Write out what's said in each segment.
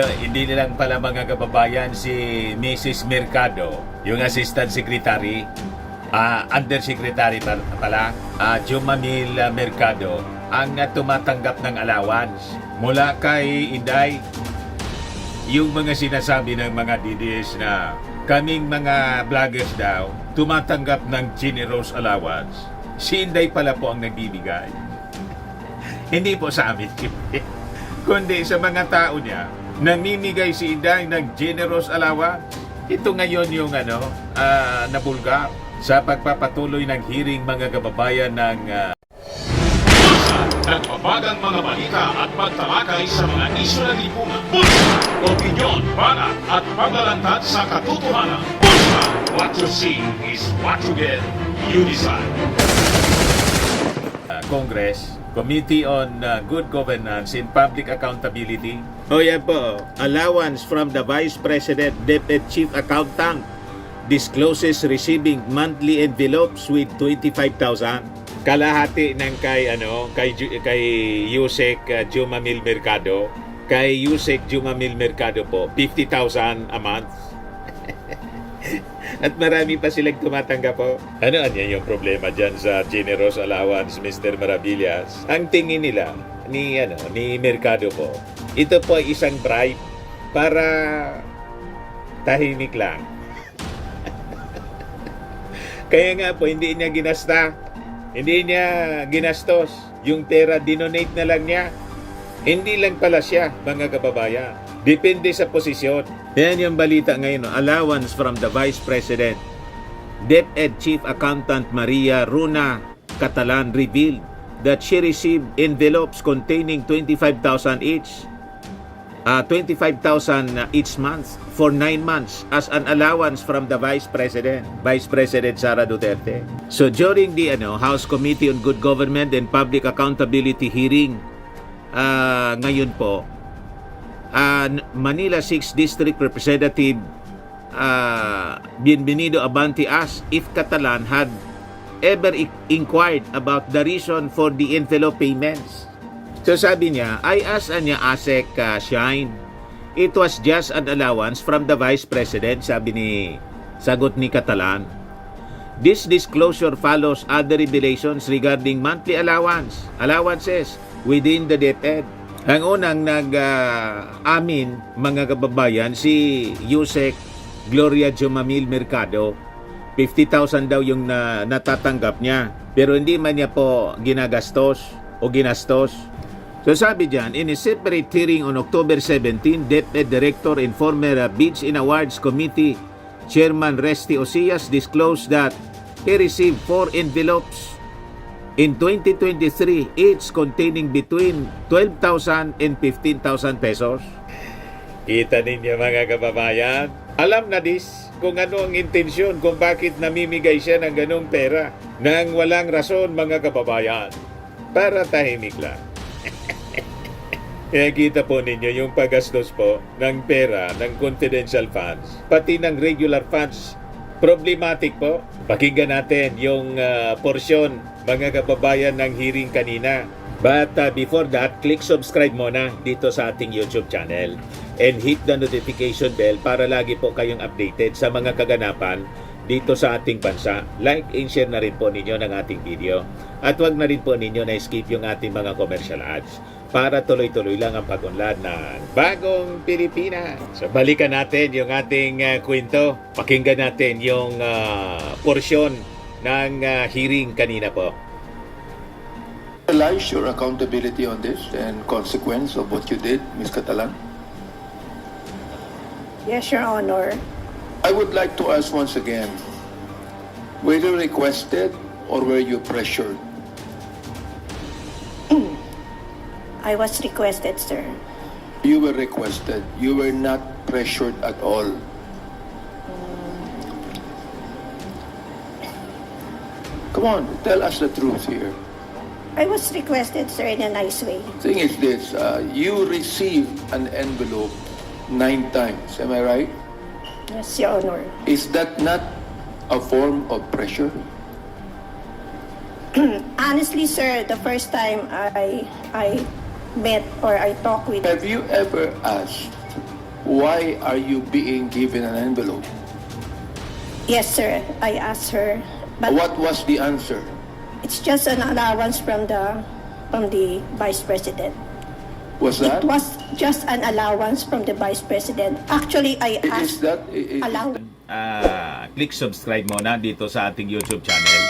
Hindi nilang pala mga kababayan si Mrs. Mercado, yung Assistant Secretary, Undersecretary pala, Jumamil Mercado, ang tumatanggap ng allowance mula kay Inday. Yung mga sinasabi ng mga DDS na kaming mga vloggers daw tumatanggap ng generous allowance. Si Inday pala po ang nagbibigay. Hindi po sa amin, kundi sa mga tao niya, namimigay si Inday ng generous allowance. Ito ngayon yung nabulgar sa pagpapatuloy ng hearing mga kababayan ng nagbabagang mga balita at pagtalakay sa mga isyu ng lipunan. Pulsa, opinyon, banat at paglalantad sa katotohanan. Pulsa, what you see is what you get. You decide. Congress, Committee on Good Governance and Public Accountability. O yan po, allowance from the Vice President, Deputy Chief Accountant discloses receiving monthly envelopes with 25,000. Kalahati ng kay Yusek Jumamil Mercado. Kay Yusek Jumamil Mercado po, 50,000 a month. At marami pa silang tumatanggap po. Ano yung problema dyan sa generous allowance, Mr. Maravillas? Ang tingin nila ni Mercado po, ito po ay isang bribe para tahimik lang. Kaya nga po, hindi niya ginastos. Yung pera, dinonate na lang niya. Hindi lang pala siya, mga kababayan. Depende sa posisyon. Yan yung balita ngayon. Allowance from the Vice President. DepEd Chief Accountant Maria Runa Catalan revealed that she received envelopes containing 25,000 each. 25,000 each month for 9 months as an allowance from the Vice President Sara Duterte. So during the House Committee on Good Government and Public Accountability hearing ngayon po, Manila 6th District Representative Bienvenido Abanti asked if Catalan had ever inquired about the reason for the envelope payments. So sabi niya, I asked niya ASEC Shine. It was just an allowance from the Vice President, sagot ni Catalan. This disclosure follows other revelations regarding monthly allowances within the DepEd. Ang unang nag-amin, mga kababayan, si Yusek Gloria Jumamil Mercado. 50,000 daw yung natatanggap niya. Pero hindi man niya po ginastos. So sabi dyan, in a separate hearing on October 17, DepEd Director and former Bids and Awards Committee Chairman Resty Osias disclosed that he received 4 envelopes in 2023, each containing between 12,000 and 15,000 pesos. Kita ninyo mga kababayan, alam na kung ano ang intensyon, kung bakit namimigay siya ng ganong pera nang walang rason mga kababayan. Para tahimik lang. Kaya kita po ninyo yung paggastos po ng pera ng confidential funds, pati ng regular funds. Problematic po. Pakinggan natin yung porsyon, mga kababayan, ng hearing kanina. But before that, click subscribe muna dito sa ating YouTube channel and hit the notification bell para lagi po kayong updated sa mga kaganapan dito sa ating bansa. Like and share na rin po ninyo ng ating video. At wag na rin po ninyo na skip yung ating mga commercial ads para tuloy-tuloy lang ang pag-unlad ng bagong Pilipinas. So balikan natin yung ating kwento. Pakinggan natin yung porsyon ng hearing kanina po. Realize your accountability on this and consequence of what you did, Ms. Catalan? Yes, Your Honor. I would like to ask once again, were you requested or were you pressured? I was requested, sir. You were requested. You were not pressured at all. Come on, tell us the truth here. I was requested, sir, in a nice way. Thing is this, you received an envelope 9 times, am I right? Yes, Your Honor. Is that not a form of pressure? Honestly, sir, the first time I met or I talked with... Have you ever asked why are you being given an envelope? Yes, sir. I asked her, but What was the answer? it's just an allowance from the Vice President. Was that? It was just an allowance from the Vice President. Actually, I Is asked that? allowance. Click subscribe muna dito sa ating YouTube channel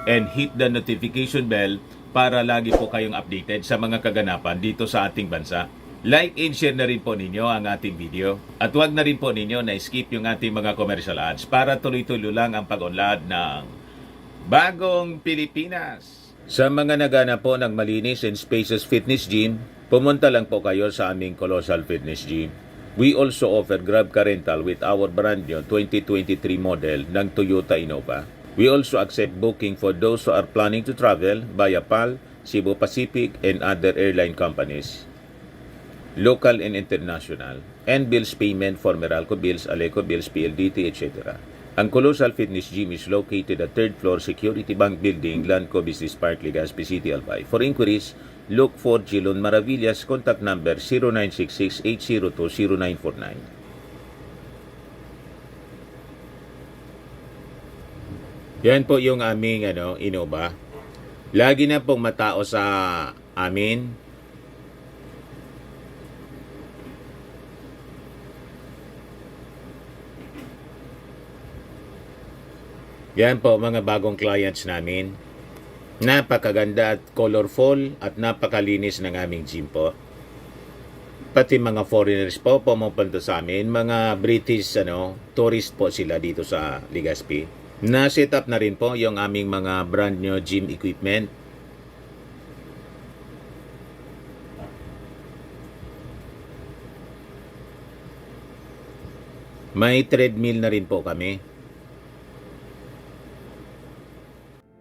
and hit the notification bell para lagi po kayong updated sa mga kaganapan dito sa ating bansa. Like and share na rin po ninyo ang ating video. At huwag na rin po ninyo na skip yung ating mga commercial ads para tuloy-tuloy lang ang pag-unlad ng Bagong Pilipinas. Sa mga nagana po ng malinis and spacious fitness gym, pumunta lang po kayo sa aming Colossal Fitness Gym. We also offer Grab Car Rental with our brand new 2023 model ng Toyota Innova. We also accept booking for those who are planning to travel via PAL, Cebu Pacific, and other airline companies, local and international, and bills payment for Meralco Bills, Aleco Bills, PLDT, etc. Ang Colossal Fitness Gym is located at 3rd floor Security Bank Building, Lanco Business Park, Legazpi City, Albay. For inquiries, look for Gilon Maravillas, contact number 0966-802-0949. Yan po yung aming Innova. Lagi na pong matao sa amin. Yan po mga bagong clients namin. Napakaganda at colorful at napakalinis ng aming gym po. Pati mga foreigners po pumupunta sa amin, mga British tourist po sila dito sa Legazpi. Na-set up na rin po yung aming mga brand new gym equipment. May treadmill na rin po kami.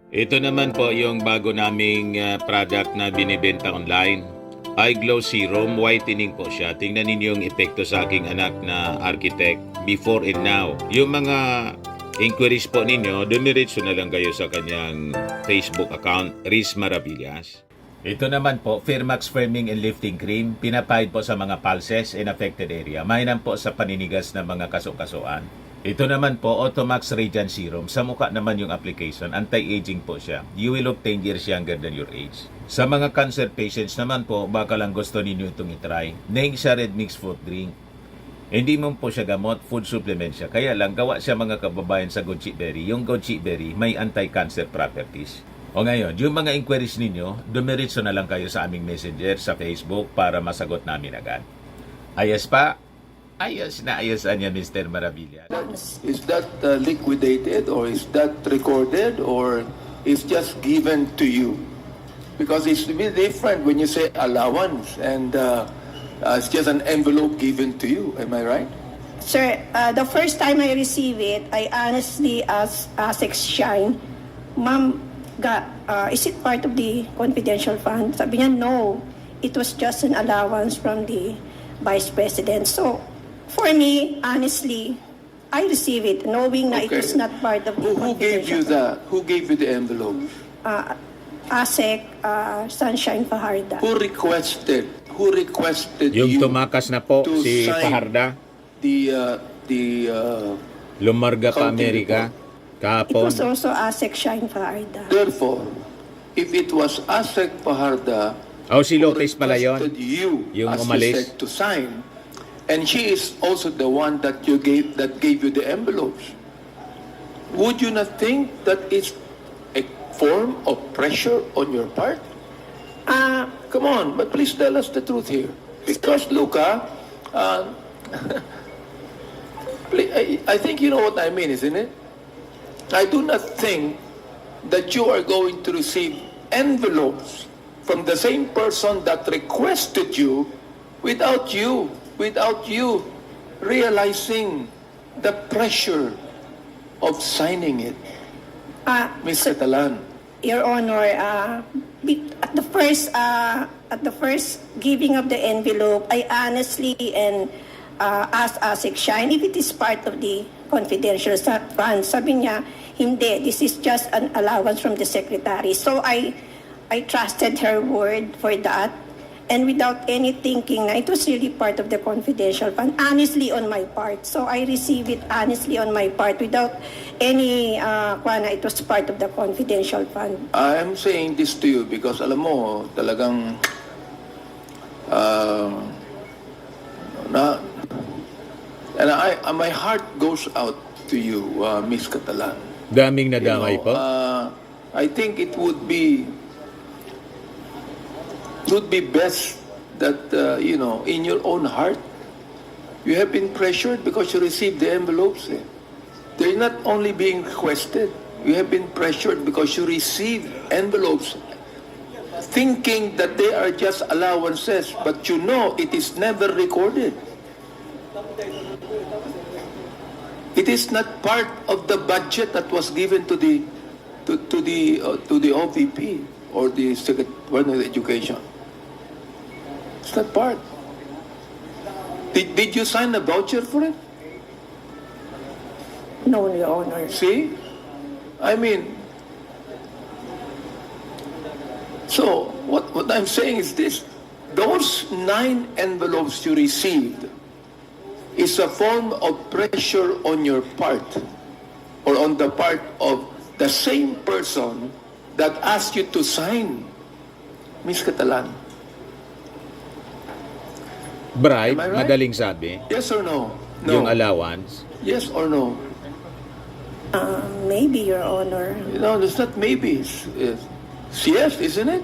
Ito naman po yung bago naming product na binibenta online. Eye Glow Serum, whitening po siya. Tingnan ninyo yung epekto sa aking anak na architect before and now. Yung mga inquiries po ninyo, dumiretso na lang kayo sa kanyang Facebook account, Riz Maravillas. Ito naman po, Firmax Firming and Lifting Cream, pinapahid po sa mga pulses in affected area. Mainam po sa paninigas ng mga kasukasuan. Ito naman po, Automax Radiant Serum. Sa mukha naman yung application, anti-aging po siya. You will look 10 years younger than your age. Sa mga cancer patients naman po, baka lang gusto ninyo itong itry. Neng siya red mixed fruit drink. Hindi mo po siya gamot, food supplement siya. Kaya lang, gawa siya mga kababayan sa goji berry. Yung goji berry may anti-cancer properties. O ngayon, yung mga inquiries ninyo, dumiretso na lang kayo sa aming messenger sa Facebook para masagot namin agad. Ayos pa? Ayos na ayos niya, Mr. Maravilla. Is that liquidated or is that recorded or is just given to you? Because it's a bit different when you say allowance and it's just an envelope given to you. Am I right? Sir, the first time I received it, I honestly asked Shine, Ma'am, is it part of the confidential fund? Sabi niya, no. It was just an allowance from the Vice President. So, for me, honestly, I received it knowing na it was not part of the Who gave you confidential Who gave you the envelope? fund. ASEC, Sunshine Fajarda. Who requested Yung you tumakas na po, to si sign Fajarda, the lumarga pa counting Amerika, It kahapon. was also ASEC Shine Fajarda. Therefore, if it was ASEC Fajarda Oh, si who Lopez pala yun. requested you Yung as umalis. you said to sign, and she is also the one that gave you the envelopes, would you not think that it's a form of pressure on your part? Come on, but please tell us the truth here. Because Luca, I think you know what I mean, isn't it? I do not think that you are going to receive envelopes from the same person that requested you without you realizing the pressure of signing it. Ms. Catalan. Your Honor, at the first giving of the envelope, I honestly asked ASEC Shine if it is part of the confidential fund. Sabi niya, hindi, this is just an allowance from the secretary. So I trusted her word for that. and without any thinking na it was really part of the confidential fund, honestly on my part. So I received it honestly on my part without any, it was part of the confidential fund. I'm saying this to you because alam mo, talagang my heart goes out to you, Miss Catalan. Daming You nadamay know, po. I think it would be best that in your own heart, you have been pressured because you received the envelopes. They're not only being requested. You have been pressured because you received envelopes thinking that they are just allowances, but you know it is never recorded. It is not part of the budget that was given to the OVP or the Secretary of Education. It's not part. Did you sign a voucher for it? No, Your Honor. See? I mean, so what I'm saying is this. Those 9 envelopes you received is a form of pressure on your part or on the part of the same person that asked you to sign, Miss Catalan. Bribe, Am I right? madaling sabi. Yes or no? No. Yung allowance. Yes or no? Maybe, Your Honor. No, it's not maybe. It's yes, isn't it?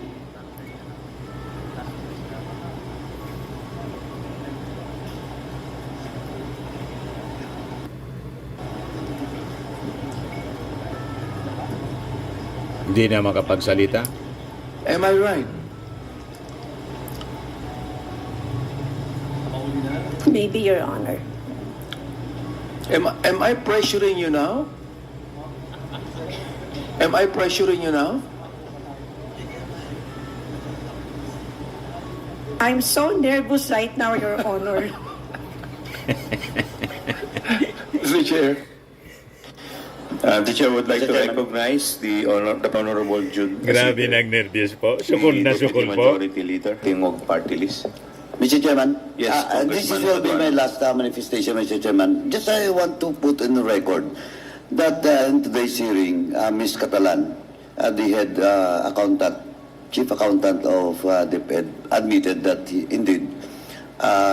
Hindi na makapagsalita. Am I right? Maybe, Your Honor. Am I pressuring you now? Am I pressuring you now? I'm so nervous right now, Your Honor. Mr. Chair. The Chair would like Mr. to Chairman. recognize the Honorable Jude. Grabe nag-nervyos po. Sukol na the sukol Deputy po. Majority Leader, Tingog Party List. Mr. Chairman, Yes, this Congressman will be my Paduano. last manifestation, Mr. Chairman. Just I want to put in the record that in today's hearing, Ms. Catalan, the head accountant, chief accountant of DepEd, admitted that indeed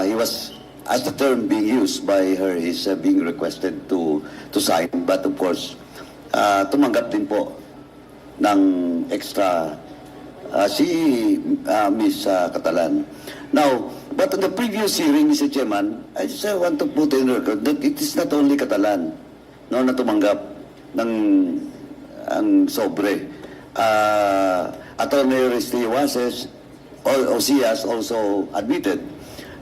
he was, as the term being used by her, is being requested to sign. But of course, tumanggap din po ng extra si Ms. Catalan. Now, but on the previous hearing, Mr. Chairman, I just want to put in record that it is not only Catalan na tumanggap ng ang sobre. Attorney Resty Oases, Osias also admitted.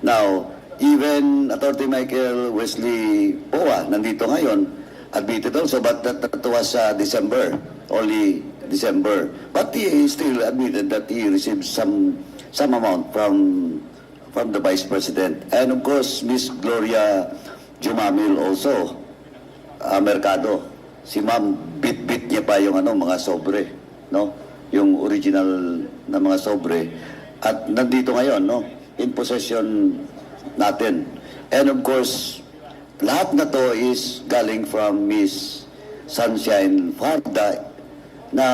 Now, even Attorney Michael Wesley Poa, nandito ngayon, admitted also, but that was December, only December. But he still admitted that he received some amount from the Vice President. And of course, Miss Gloria Jumamil also, Mercado. Si Ma'am, bit-bit niya pa yung mga sobre, no? Yung original na mga sobre. At nandito ngayon, no? In possession natin. And of course, lahat na to is galing from Miss Sunshine Farda na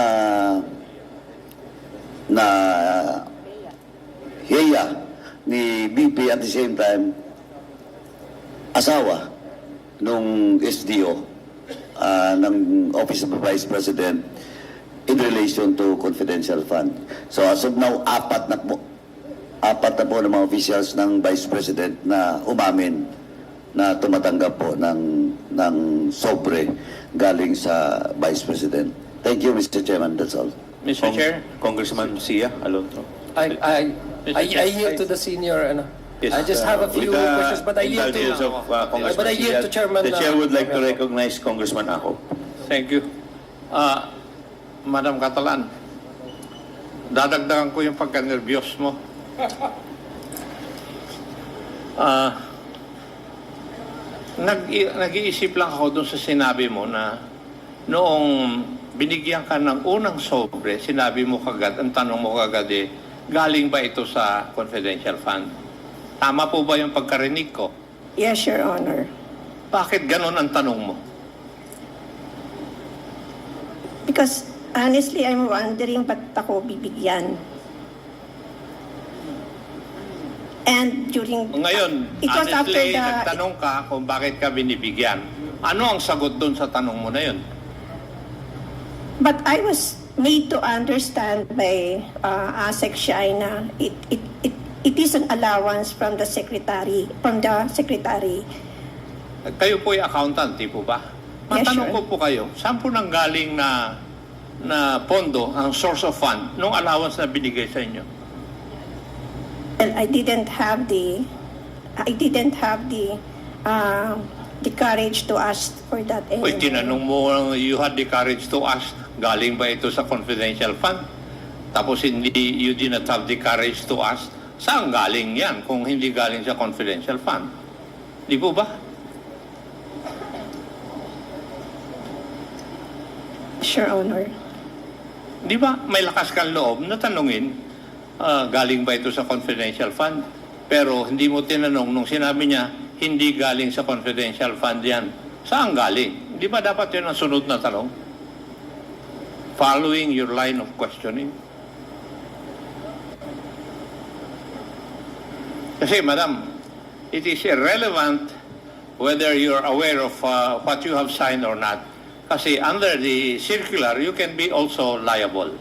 heya ni BP at the same time asawa nung SDO ng Office of the Vice President in relation to confidential fund. So as of now, apat na po ng mga officials ng Vice President na umamin na tumatanggap po ng sobre galing sa Vice President. Thank you, Mr. Chairman. That's all. Mr. Chair, Congressman Sia Alonso. Mr. I Chair, yield to the senior. Yes, I just have a few with the questions, but I yield indulgence to of, Congressman but I yield to Sia, Chairman. The Chair would like to recognize Congressman Ako. Thank you. Madam Catalan, dadagdagan ko yung pagka-nervyos mo. Nag-iisip lang ako dun sa sinabi mo na noong binigyan ka ng unang sobre, sinabi mo kagad, ang tanong mo kagad galing ba ito sa confidential fund? Tama po ba yung pagkarinig ko? Yes, Your Honor. Bakit ganon ang tanong mo? Because honestly, I'm wondering ba't ako bibigyan. And during... Ngayon, It was after honestly, the... nagtanong ka kung bakit ka binibigyan. Ano ang sagot doon sa tanong mo na yun? But I was made to understand by ASEC Shine na it is an allowance from the secretary. Kayo po yung accountant, di po ba? Yes, Matanong sure. ko po kayo, saan po nanggaling na pondo, ang source of fund, nung allowance na binigay sa inyo? Well, I didn't have the courage to ask for that anymore. Uy, tinanong mo, you had the courage to ask, galing ba ito sa confidential fund? Tapos you did not have the courage to ask, saan galing yan kung hindi galing sa confidential fund? Di po ba? Sure, Honor. Di ba may lakas kang loob na tanungin, galing ba ito sa confidential fund? Pero hindi mo tinanong nung sinabi niya, hindi galing sa confidential fund yan. Saan galing? Di ba dapat yun ang sunod na tanong? Following your line of questioning. Kasi, madam, it is irrelevant whether you're aware of what you have signed or not. Kasi under the circular, you can be also liable.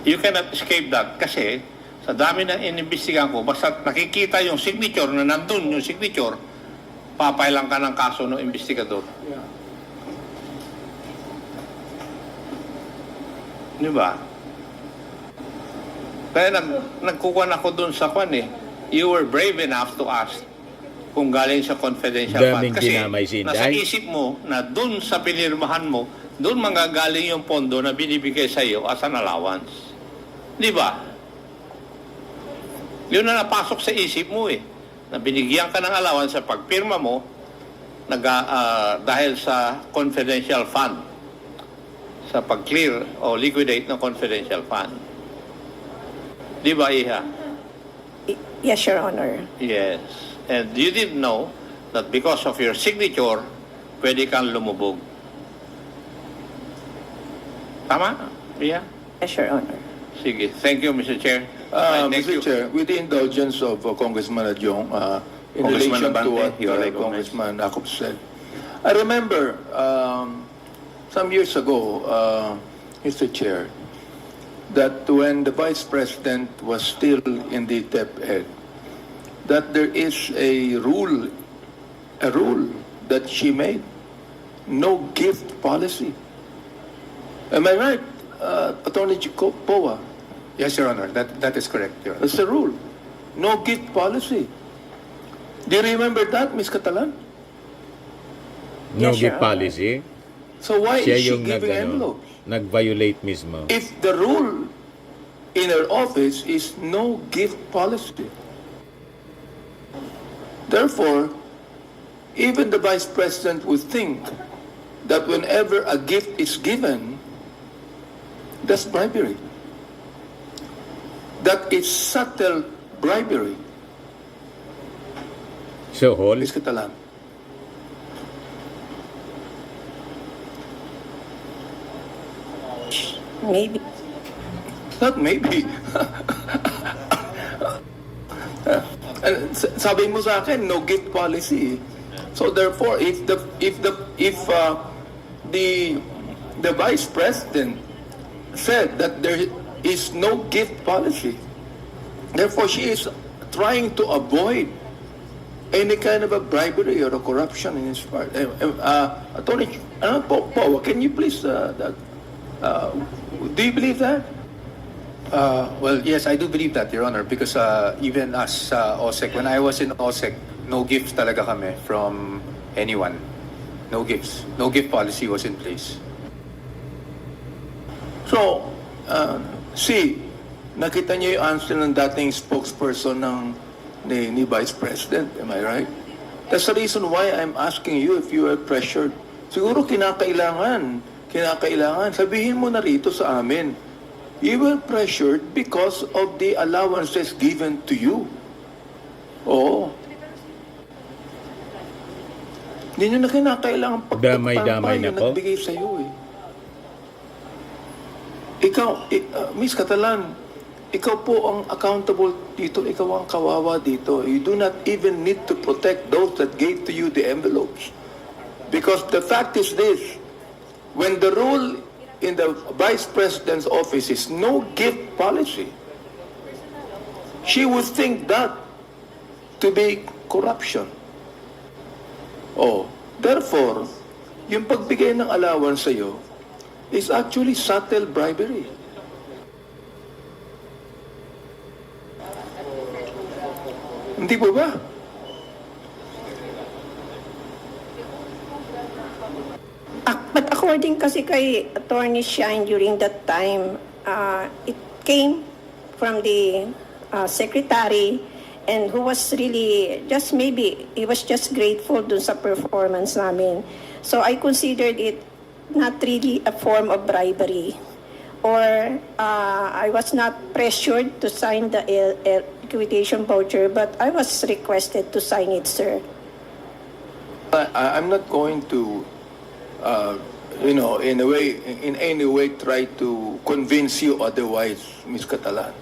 You cannot escape that kasi sa dami na inimbestigahan ko, basta nakikita yung signature na nandun yung signature, papailan ka ng kaso ng investigador. Di ba? Kaya nagkukuhan ako dun sa kwan eh. You were brave enough to ask kung galing sa confidential fund. Daming Kasi dinamay si Inday. nasa isip mo na dun sa pinirmahan mo, dun manggagaling yung pondo na binibigay sa iyo as an allowance. Di ba? Yun na napasok sa isip mo eh. Na binigyan ka ng allowance sa pagpirma mo dahil sa confidential fund. Sa pag-clear o liquidate ng confidential fund. Di ba, Iha? Yes, Your Honor. Yes. And you didn't know that because of your signature, pwede kang lumubog. Tama? Iha? Yes, Your Honor. Sige. Thank you, Mr. Chair. Thank you. Mr. Chair, with the indulgence of Congressman Adjong, in Congressman relation to Abante, what you are recognized. Congressman Akop said, I remember some years ago, Mr. Chair, that when the Vice President was still in the DepEd, that there is a rule that she made, no gift policy. Am I right, Attorney Powa? Yes, Your Honor. That is correct, Your Honor. That's the rule. No gift policy. Do you remember that, Ms. Catalan? No Yes, gift Your Honor. policy. So why Siya is she yung giving envelopes? nag-violate mismo. If the rule in her office is no gift policy, therefore, even the Vice President would think that whenever a gift is given, that's bribery. That is subtle bribery, So, Hall, Ms. Catalan. Maybe. Not maybe. Sabi mo sa akin, no gift policy. So therefore, if the Vice President said that there is no gift policy, therefore she is trying to avoid any kind of a bribery or a corruption in his part. Attorney, can you please, do you believe that? Well, yes, I do believe that, Your Honor, because even as OSEC, when I was in OSEC, no gifts talaga kami from anyone. No gifts. No gift policy was in place. So, nakita niyo yung answer ng dating spokesperson ni Vice President, am I right? That's the reason why I'm asking you if you are pressured. Siguro kinakailangan, sabihin mo na rito sa amin You were pressured because of the allowances given to you. Oo. Hindi nyo na kinakailangan Damay-damay na yung po. nagbigay sa iyo eh. Ikaw, Miss Catalan, ikaw po ang accountable dito, ikaw ang kawawa dito. You do not even need to protect those that gave to you the envelopes. Because the fact is this, when the rule in the Vice President's office is no gift policy, she would think that to be corruption. Oh, therefore, yung pagbigay ng allowance sa iyo is actually subtle bribery. Hindi po ba? But according kasi kay Attorney Shine during that time, it came from the secretary and who was really just maybe he was just grateful dun sa performance namin. So I considered it not really a form of bribery, or I was not pressured to sign the liquidation voucher, but I was requested to sign it, sir. I'm not going to, in any way try to convince you otherwise, Ms. Catalan.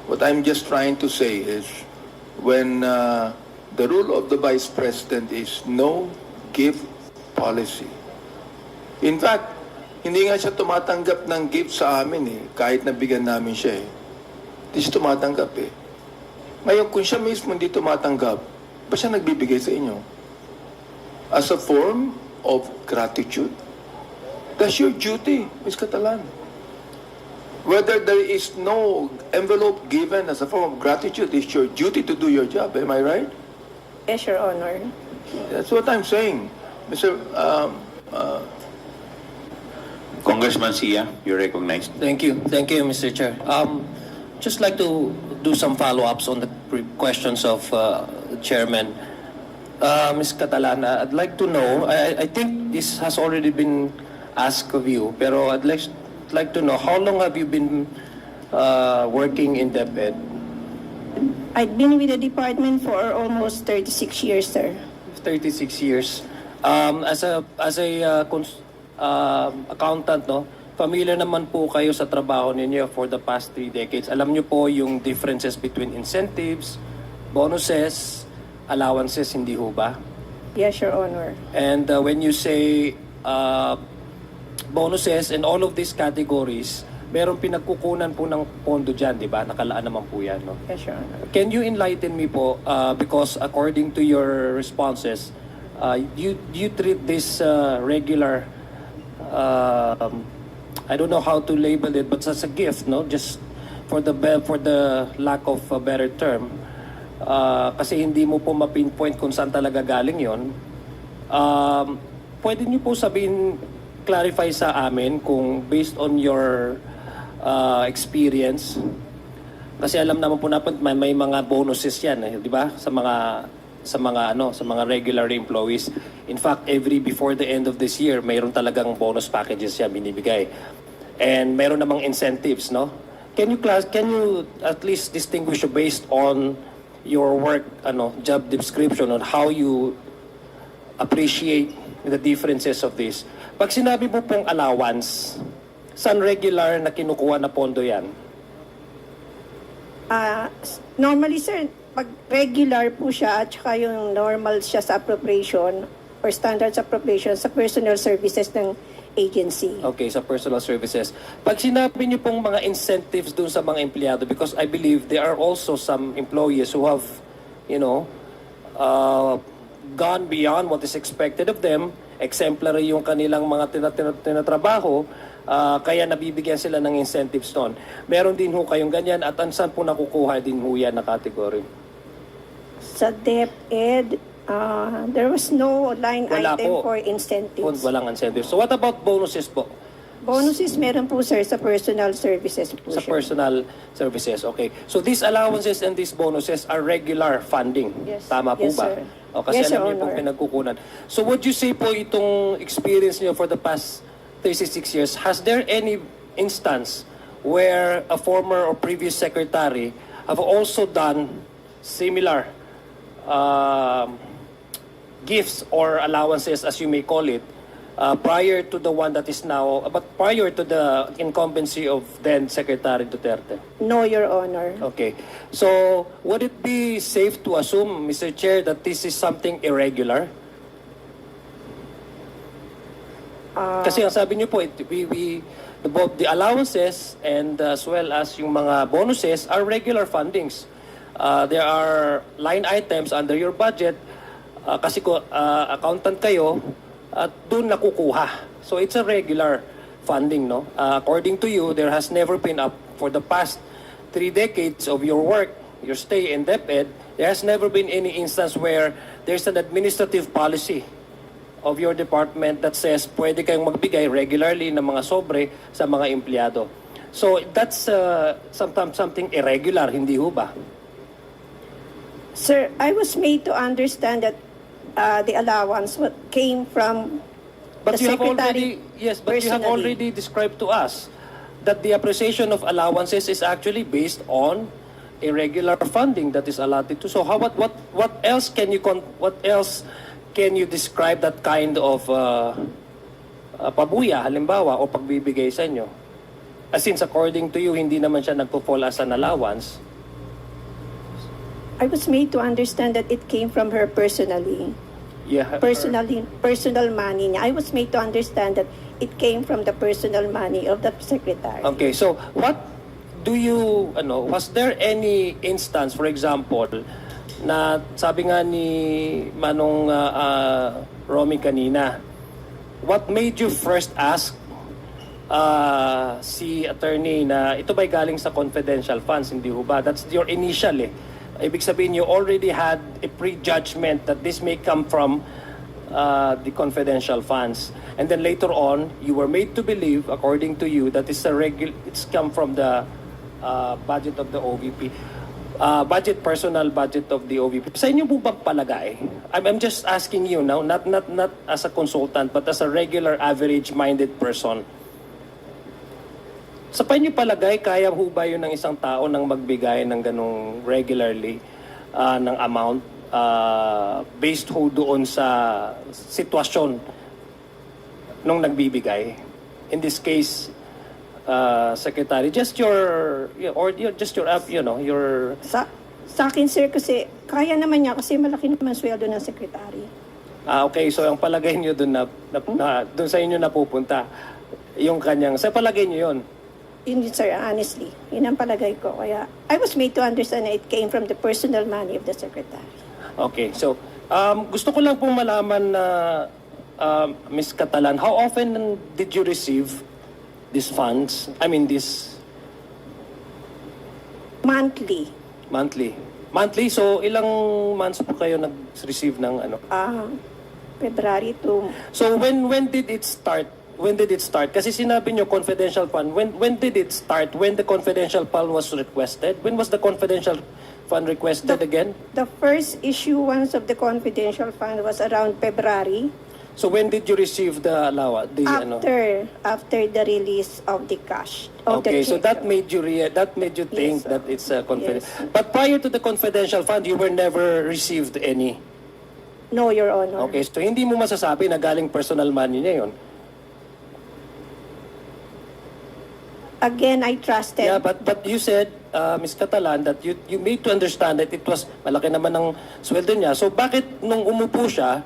What I'm just trying to say is, when the rule of the Vice President is no gift policy. In fact, hindi nga siya tumatanggap ng gift sa amin eh, kahit nabigyan namin siya eh. Hindi siya tumatanggap eh. Ngayon, kung siya mismo hindi tumatanggap, ba siya nagbibigay sa inyo? As a form of gratitude. That's your duty, Ms. Catalan. Whether there is no envelope given as a form of gratitude, it's your duty to do your job. Am I right? Yes, Your Honor. That's what I'm saying. Mr. Congressman Sia, you're recognized. Thank you, Mr. Chair. Just like to do some follow-ups on the questions of the chairman. Ms. Catalana, I'd like to know, I think this has already been asked of you, pero I'd like to know, how long have you been working in DepEd? I've been with the department for almost 36 years, sir. 36 years. As a accountant, no, familiar naman po kayo sa trabaho ninyo for the past 3 decades. Alam niyo po yung differences between incentives, bonuses, allowances, hindi ho ba? Yes, Your Honor. And when you say bonuses and all of these categories, merong pinagkukunan po ng pondo dyan, di ba? Nakalaan naman po yan, no? Yes, Your Honor. Can you enlighten me po, because according to your responses, you treat this regular, I don't know how to label it, but as a gift, no? Just for the lack of a better term, kasi hindi mo po ma-pinpoint kung saan talaga galing yon. Pwede niyo po sabihin, clarify sa amin kung based on your experience, kasi alam naman po natin may mga bonuses yan, di ba? Sa mga regular employees. In fact, before the end of this year, mayroon talagang bonus packages yan binibigay. And mayroon namang incentives, no? Can you at least distinguish based on your work, job description, on how you appreciate the differences of this? Pag sinabi mo pong allowance, saan regular na kinukuha na pondo yan? Normally, sir, pag regular po siya at saka yung normal siya sa appropriation or standards appropriation sa personal services ng agency. Okay, sa personal services. Pag sinabi niyo pong mga incentives dun sa mga empleyado, because I believe there are also some employees who have, gone beyond what is expected of them, exemplary yung kanilang mga tinatrabaho, kaya nabibigyan sila ng incentives doon. Meron din ho kayong ganyan, at saan po nakukuha din ho yan na category? Sa DepEd, there was no line Wala item po. for incentives. Walang incentives. So what about bonuses po? Bonuses meron po, sir, sa personal services po Sa siya. personal services, okay. So these allowances and these bonuses are regular funding. Yes. Tama po Yes, ba? sir. O, kasi Yes, alam Your niyo po Honor. pinagkukunan. So would you say po itong experience niyo for the past 36 years, has there any instance where a former or previous secretary have also done similar gifts or allowances, as you may call it, prior to the one that is now, but prior to the incumbency of then Secretary Duterte? No, Your Honor. Okay. So, would it be safe to assume, Mr. Chair, that this is something irregular? Kasi ang sabi niyo po, both the allowances and as well as yung mga bonuses are regular fundings. There are line items under your budget, kasi accountant kayo, at doon nakukuha. So it's a regular funding, no? According to you, there has never been for the past 3 decades of your work, your stay in DepEd, there has never been any instance where there's an administrative policy of your department that says pwede kayong magbigay regularly ng mga sobre sa mga empleyado. So that's sometimes something irregular, hindi ho ba? Sir, I was made to understand that the allowance came from But the you have secretary but you have personally. already described to us that the appreciation of allowances is actually based on irregular funding that is allotted to. So what else can you describe that kind of pabuya halimbawa o pagbibigay sa inyo? Since according to you hindi naman siya nagpo-fall as an allowance. I was made to understand that it came from her personally. Yeah. Personal money niya. I was made to understand that it came from the personal money of the secretary. Okay, so what do you, was there any instance, for example, na sabi nga ni Manong Romy kanina, what made you first ask si attorney na ito ba'y galing sa confidential funds, hindi ho ba? That's your initial Ibig sabihin, you already had a prejudgment that this may come from the confidential funds. And then later on, you were made to believe, according to you, that it's come from the budget of the OVP. Personal budget of the OVP. Sa inyo po bang palagay? I'm just asking you now, not as a consultant, but as a regular, average-minded person. Sa panyo palagay, kaya ho ba yun ng isang tao nang magbigay ng ganong regularly ng amount based ho doon sa sitwasyon nung nagbibigay? In this case, Secretary, just your Sa akin, sir, kasi kaya naman niya kasi malaki naman sweldo ng secretary. Okay, so ang palagay niyo doon doon sa inyo napupunta yung kanyang, sa palagay niyo yun? Yun, sir, honestly. Yun ang palagay ko. Kaya I was made to understand that it came from the personal money of the secretary. Okay, so gusto ko lang pong malaman na Ms. Catalan, how often did you receive these funds? I mean, this Monthly. Monthly, so ilang months po kayo nag-receive ng ano? February to... So when did it start? When did it start? Kasi sinabi nyo confidential fund. When did it start? When the confidential fund was requested? When was the confidential fund requested again? The first issuance of the confidential fund was around February. So when did you receive the allowance? After the release of the cash. Okay, so that made you think Yes, that it's a confidential. yes. But prior to the confidential fund, you were never received any. No, Your Honor. Okay, so hindi mo masasabi na galing personal money niya yun. Again, I trusted. Yeah, but you said, Ms. Catalan, that you made to understand that it was malaki naman ng sweldo niya. So bakit nung umupo siya,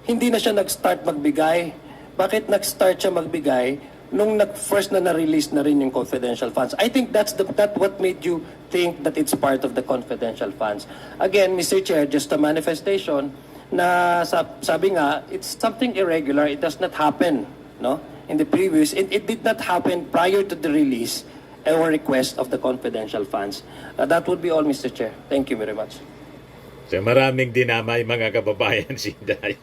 hindi na siya nag-start magbigay? Bakit nag-start siya magbigay nung first na na-release na rin yung confidential funds? I think that's what made you think that it's part of the confidential funds. Again, Mr. Chair, just a manifestation na sabi nga, it's something irregular. It does not happen, no? In the previous, it did not happen prior to the release or request of the confidential funds. That would be all, Mr. Chair. Thank you very much. So maraming dinamay mga kababayan si Inday.